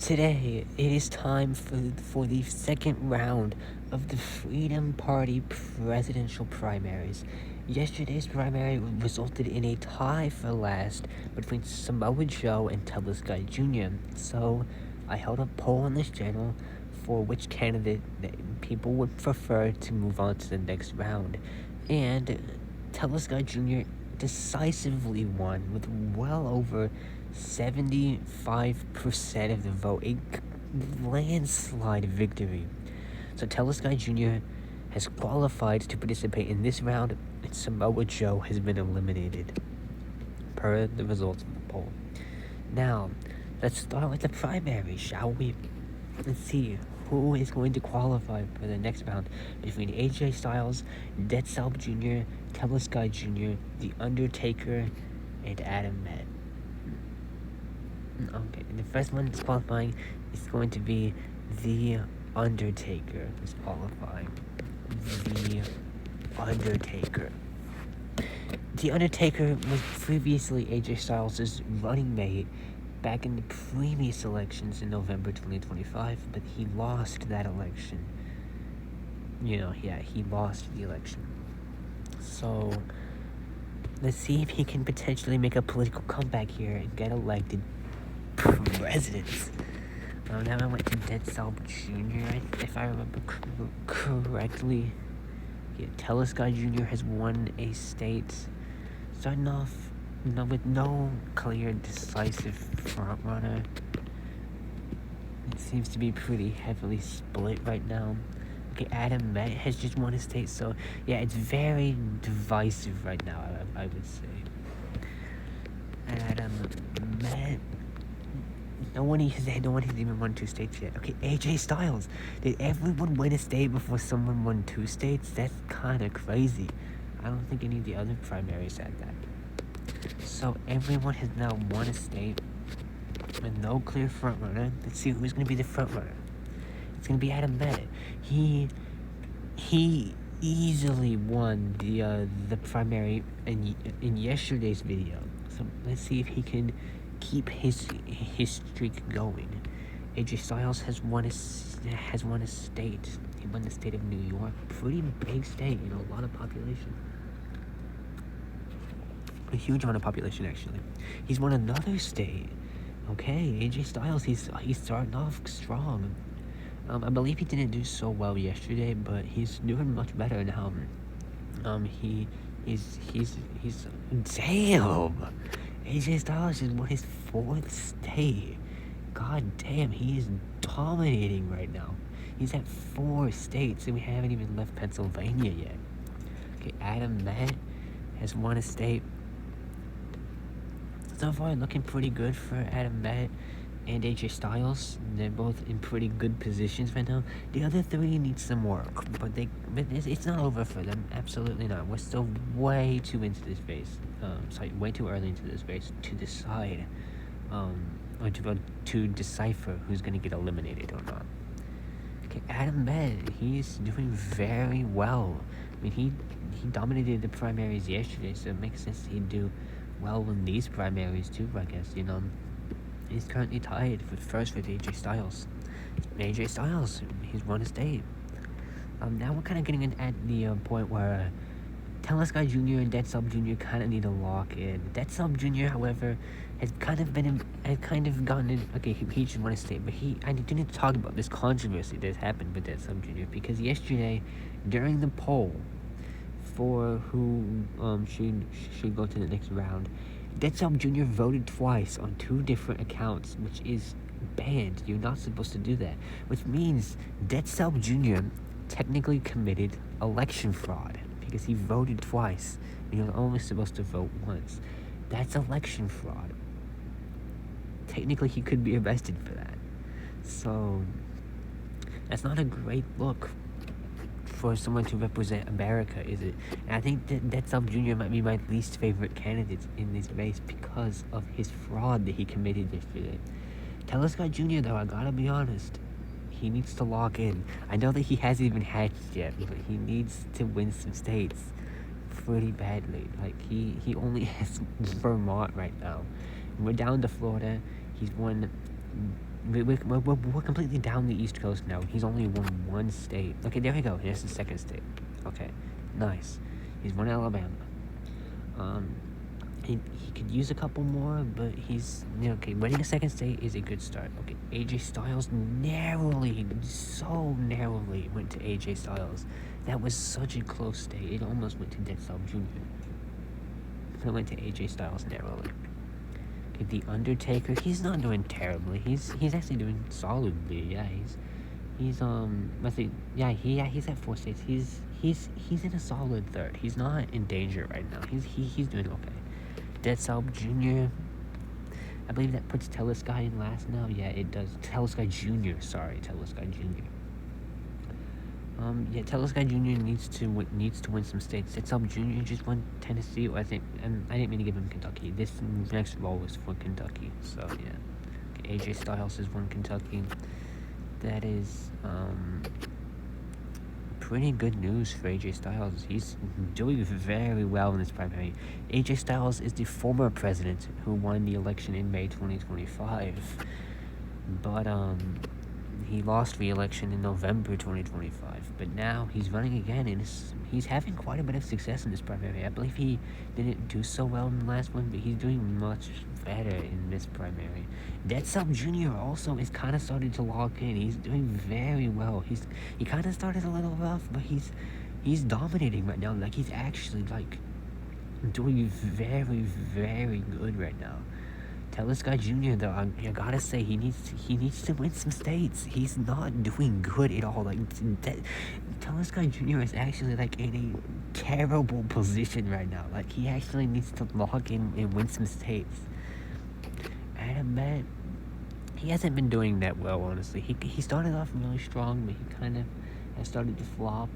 Today, it is time for the second round of the Freedom Party presidential primaries. Yesterday's primary resulted in a tie for last between Samoa Joe and Telesky Jr. So, I held a poll on this channel for which candidate that people would prefer to move on to the next round. And Telesky Jr. decisively won with well over 75% of the vote, a landslide victory. So Telesky Jr. has qualified to participate in this round, and Samoa Joe has been eliminated, per the results of the poll. Now, let's start with the primary, shall we? Let's see who is going to qualify for the next round between AJ Styles, Dead Selb Jr., Telesky Jr., The Undertaker, and Adam Met. Okay, the first one that's qualifying is going to be The Undertaker is qualifying. The Undertaker. The Undertaker was previously AJ Styles' running mate back in the previous elections in November 2025, but he lost that election. He lost the election. So, let's see if he can potentially make a political comeback here and get elected president. Now I went to Dead Selb Jr., if I remember correctly. Yeah, Telesky Jr. has won a state, starting off with no clear, decisive frontrunner. It seems to be pretty heavily split right now. Okay, Adam Met has just won a state, so yeah, it's very divisive right now, I would say. Adam Met. No one has even won 2 states yet. Okay, AJ Styles. Did everyone win a state before someone won 2 states? That's kind of crazy. I don't think any of the other primaries had that. So everyone has now won a state with no clear frontrunner. Let's see who's going to be the frontrunner. It's going to be Adam Met. He easily won the primary in yesterday's video. So let's see if he can keep his streak going. AJ Styles has won a state. He won the state of New York, pretty big state, a lot of population, a huge amount of population actually. He's won another state. Okay, AJ Styles, he's starting off strong. I believe he didn't do so well yesterday, but he's doing much better now. He's damn. AJ Styles has won his 4th state. God damn, he is dominating right now. He's at 4 states, and we haven't even left Pennsylvania yet. Okay, Adam Met has won a state. So far, looking pretty good for Adam Met and AJ Styles. They're both in pretty good positions right now. The other 3 need some work, but it's not over for them. Absolutely not. We're still way too into this race. Way too early into this race to decide, or to decipher who's going to get eliminated or not. Okay, Adam Met, he's doing very well. I mean, he dominated the primaries yesterday, so it makes sense he'd do well in these primaries too, I guess, He's currently tied for first with AJ Styles. AJ Styles, he's won a state. Now we're kind of getting at the point where Telesky Jr. and Dead Selb Jr. kind of need to lock in. Dead Selb Jr., however, has kind of gotten in. Okay, he just won a state, but I didn't talk about this controversy that happened with Dead Selb Jr. because yesterday, during the poll for who should go to the next round, Dead Selb Jr. voted twice on 2 different accounts, which is banned. You're not supposed to do that. Which means Dead Selb Jr. technically committed election fraud because he voted twice. You're only supposed to vote once. That's election fraud. Technically, he could be arrested for that. So, that's not a great look for someone to represent America, is it? And I think that Dead Selb Jr. might be my least favorite candidate in this race because of his fraud that he committed yesterday. Telesky Jr., though, I gotta be honest, he needs to lock in. I know that he hasn't even hatched yet, but he needs to win some states pretty badly. Like, he only has Vermont right now. We're down to Florida. He's won we're completely down the East Coast now. He's only won one state. Okay, there we go. Here's the second state. Okay, nice. He's won Alabama. Um, he could use a couple more, but he's okay. Winning a second state is a good start. Okay, AJ Styles so narrowly went to AJ Styles. That was such a close state. It almost went to Dexter Jr. But it went to AJ Styles narrowly. Okay, The Undertaker, he's not doing terribly. He's actually doing solidly. Yeah, let's see. He's at 4 states. He's in a solid third. He's not in danger right now. He's doing okay. Dead Salb Jr. I believe that puts Telesky in last now. Yeah, it does. Telesky Jr. Sorry, Telesky Jr. Telesky Jr. needs to win some states. Dead Salb Jr. just won Tennessee. I think, and I didn't mean to give him Kentucky. This next role was for Kentucky. So yeah, okay, AJ Styles has won Kentucky. That is pretty good news for AJ Styles. He's doing very well in this primary. AJ Styles is the former president who won the election in May 2025, but he lost re-election in November 2025. But now he's running again, and he's having quite a bit of success in this primary. I believe he didn't do so well in the last one, but he's doing much better in this primary. Dead Sub Jr. also is kind of starting to lock in. He's doing very well. He kind of started a little rough, but he's dominating right now. Like, he's actually like doing very, very good right now. Telesky Jr. though, I gotta say, he needs to win some states. He's not doing good at all. Like, Telesky Jr. is actually like in a terrible position right now. Like, he actually needs to log in and win some states. Adam Matt, he hasn't been doing that well, honestly. He started off really strong, but he kind of has started to flop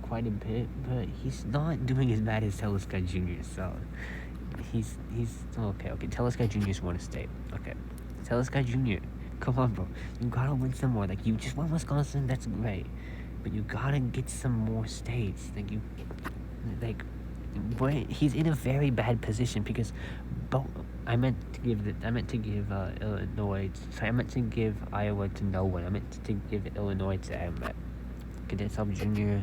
quite a bit. But he's not doing as bad as Telesky Jr. So he's okay. Telesky Jr.'s won a state. Okay, Telesky Jr., come on, bro. You gotta win some more. Like, you just won Wisconsin, that's great, but you gotta get some more states. But he's in a very bad position because I meant to give Illinois. Sorry, I meant to give Iowa to no one. I meant to give Illinois to Adam. Cadet Sub Jr.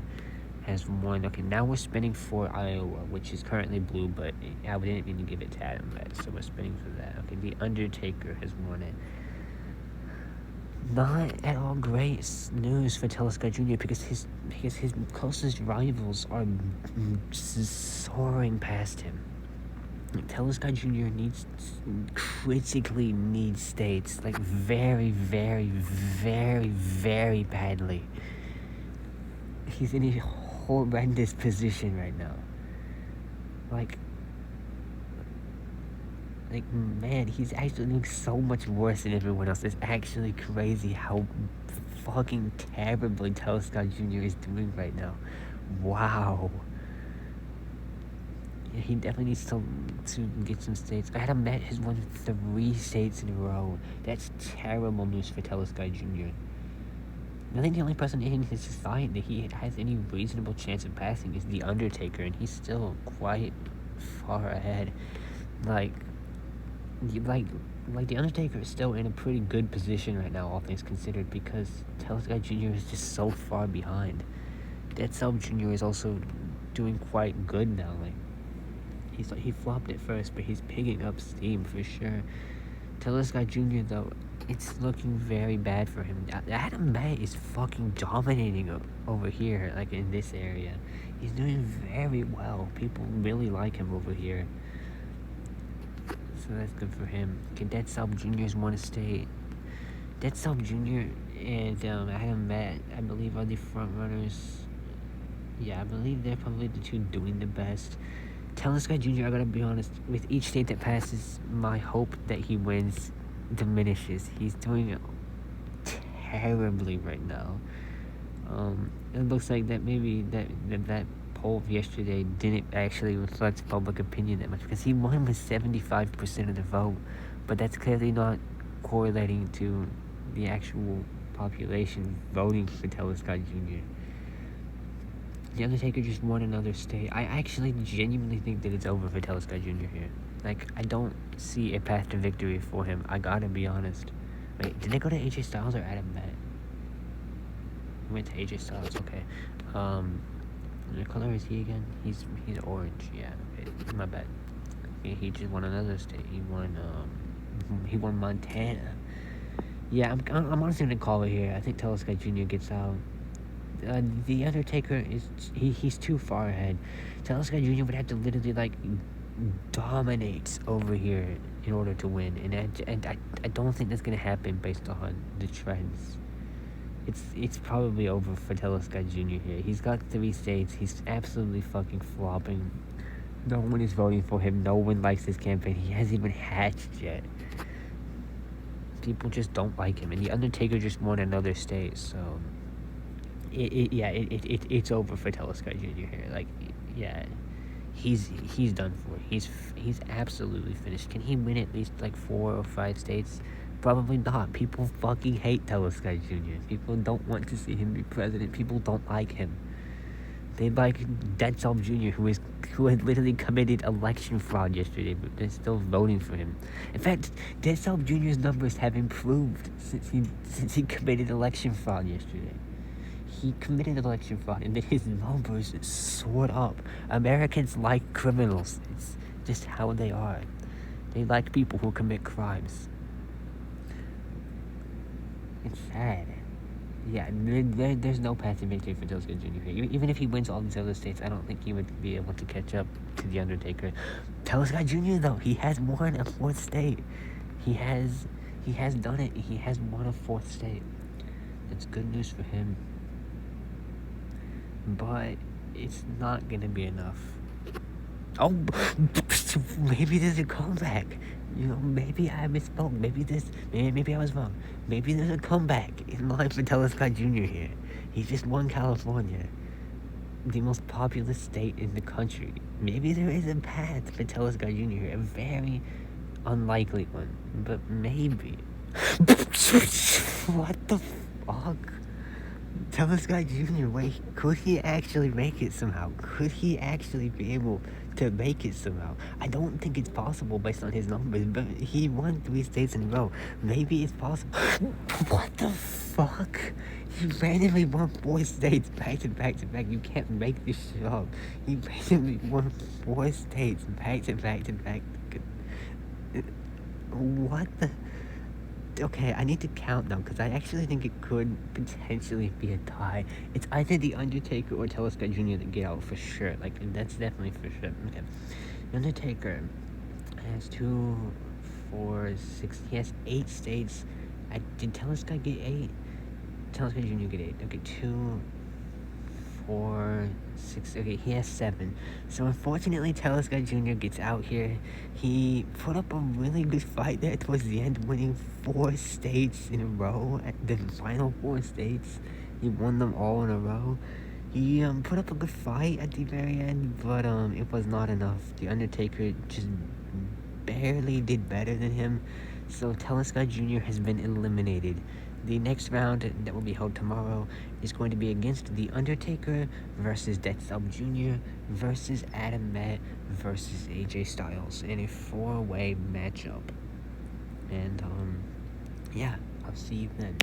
has won. Okay, now we're spinning for Iowa, which is currently blue, but I didn't mean to give it to Adam, so we're spinning for that. Okay, The Undertaker has won it. Not at all great news for Telesky Jr. because his closest rivals are soaring past him. Telesky Jr. critically needs states, like very, very, very, very badly. He's in a horrendous position right now. Like, man, he's actually doing so much worse than everyone else. It's actually crazy how fucking terribly Telesky Jr. is doing right now. Wow. Yeah, he definitely needs to get some states. Adam Matt has won 3 states in a row. That's terrible news for Telesky Jr. I think the only person in his society that he has any reasonable chance of passing is The Undertaker, and he's still quite far ahead. Like The Undertaker is still in a pretty good position right now, all things considered, because Telesky Jr. is just so far behind. Dead Selb Jr. is also doing quite good now. Like, he flopped at first, but he's picking up steam for sure. Telesky Jr. though, it's looking very bad for him. Adam Matt is fucking dominating over here, like in this area. He's doing very well. People really like him over here. So that's good for him. Dead Selb Jr.'s won a state. Dead Selb Jr. and Adam Matt, I believe, are the front runners. Yeah, I believe they're probably the two doing the best. Telesky Jr., I gotta be honest, with each state that passes, my hope that he wins diminishes. He's doing terribly right now. It looks like that maybe that poll yesterday didn't actually reflect public opinion that much, because he won with 75% of the vote, but that's clearly not correlating to the actual population voting for Telesky Jr. The Undertaker just won another state. I actually genuinely think that it's over for Telesky Jr. here. Like, I don't see a path to victory for him. I gotta be honest. Wait, did they go to AJ Styles or Adam Met? Went to AJ Styles. Okay. What color is he again? He's orange. Yeah. Okay. My bad. He just won another state. He won Montana. Yeah, I'm honestly gonna call it here. I think Telesky Jr. gets out. The Undertaker he's too far ahead. Telesky Jr. would have to literally like dominate over here in order to win, and I don't think that's gonna happen based on the trends. It's probably over for Telesky Jr. here. He's got 3 states. He's absolutely fucking flopping. No one is voting for him. No one likes his campaign. He hasn't even hatched yet. People just don't like him, and the Undertaker just won another state, so it's over for Telesky Jr. here. Like, yeah, he's done for. He's absolutely finished. Can he win at least like 4 or 5 states? Probably not. People fucking hate Telesky Jr. People don't want to see him be president. People don't like him. They like Dead Self Jr., who had literally committed election fraud yesterday, but they're still voting for him. In fact, Dead Self Jr.'s numbers have improved since he committed election fraud yesterday. He committed election fraud, and then his numbers soared up. Americans like criminals. It's just how they are. They like people who commit crimes. It's sad. Yeah, there's no path to victory for Telesky Jr. here. Even if he wins all these other states, I don't think he would be able to catch up to The Undertaker. Telesky Jr., though, he has won a 4th state. He has done it. He has won a 4th state. That's good news for him. But it's not gonna be enough. Oh, maybe there's a comeback. Maybe I misspoke. Maybe I was wrong. Maybe there's a comeback in line for Telesky Jr. here. He just won California, the most populous state in the country. Maybe there is a path for Telesky Jr. here, a very unlikely one, but maybe. What the fuck? Telesky Jr., wait, could he actually make it somehow? Could he actually be able to make it somehow? I don't think it's possible based on his numbers, but he won 3 states in a row. Maybe it's possible. What the fuck? He randomly won 4 states back to back to back. You can't make this shit up. He randomly won 4 states back to back to back. What the... Okay, I need to count now because I actually think it could potentially be a tie. It's either The Undertaker or Telesky Jr. that get out for sure. Like, that's definitely for sure. Okay. The Undertaker has 2, 4, 6. He has 8 states. Did Telesky get 8? Telesky Jr. get 8. Okay, 2, 4, 6. Okay, he has 7. So unfortunately, Telesky Jr. gets out here. He put up a really good fight there towards the end, winning 4 states in a row. At the final 4 states, he won them all in a row. He put up a good fight at the very end, but it was not enough. The Undertaker just barely did better than him. So Telesky Jr. has been eliminated. The next round that will be held tomorrow is going to be against The Undertaker versus Death Sub Jr. versus Adam Met versus AJ Styles in a 4-way matchup. And, yeah, I'll see you then.